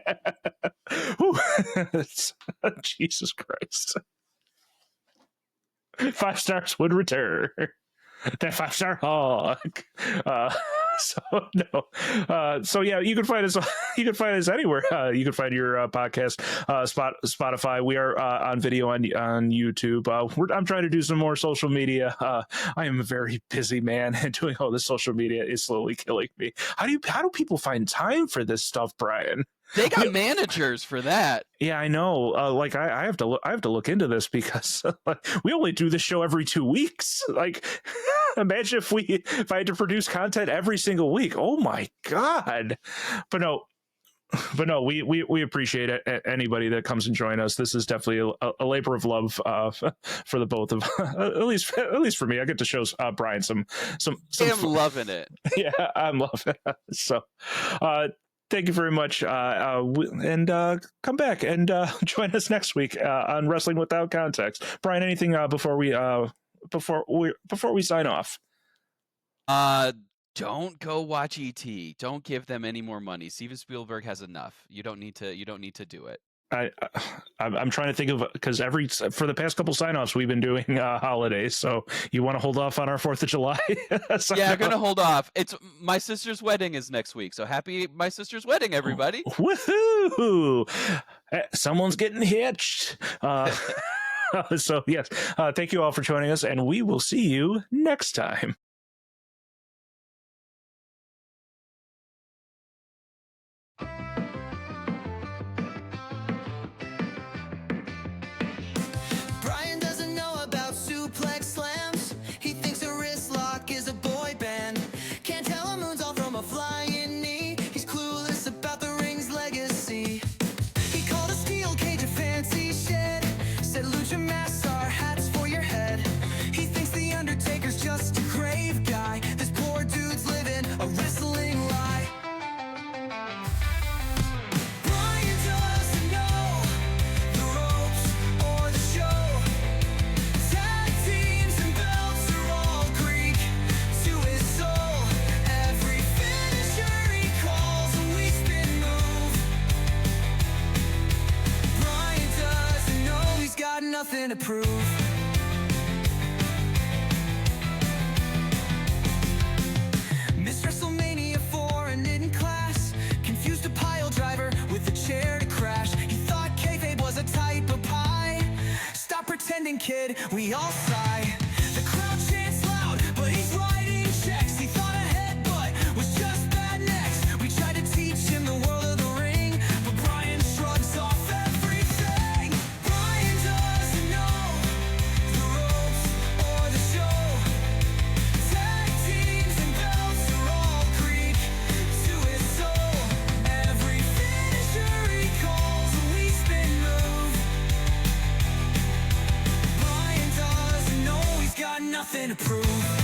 Jesus Christ. 5 stars would return. That 5-star hog. So yeah, you can find us. You can find us anywhere. You can find your podcast, Spotify. We are on video on YouTube. I'm trying to do some more social media. I am a very busy man, and doing all this social media is slowly killing me. How do people find time for this stuff, Brian? They got managers for that. Yeah, I know. Like I have to look into this because we only do this show every 2 weeks. Like, imagine if I had to produce content every single week. Oh my God! But no, we appreciate it. Anybody that comes and join us. This is definitely a labor of love for the both of at least for me. I get to show Brian some. I'm loving it. Yeah, I'm loving it. So. Thank you very much, and come back and join us next week on Wrestling Without Context. Brian, anything before we sign off? Don't go watch ET. Don't give them any more money. Steven Spielberg has enough. You don't need to do it. I'm trying to think of, because for the past couple sign-offs we've been doing holidays, so you want to hold off on our 4th of July? Yeah, I'm gonna hold off. It's my sister's wedding is next week, so happy my sister's wedding, everybody! Woohoo! Someone's getting hitched. So yes, thank you all for joining us, and we will see you next time. Brian doesn't know about suplex slams. He thinks a wrist lock is a boy band. Can't tell a moonsault from a flying knee. He's clueless about the ring's legacy. nothing to prove. Missed WrestleMania 4 and in class, confused a pile driver with a chair to crash. He thought kayfabe was a type of pie. Stop pretending, kid, we all sigh. The crowd chants loud, but he's writing checks. He thought a headbutt was just bad next. We tried to teach him the world of the ring, but Brian shrugs off everything. Brian doesn't know the ropes or the show. Tag teams and belts are all Greek to his soul. Every finisher he calls a we spin move. Brian doesn't know he's got nothing to prove.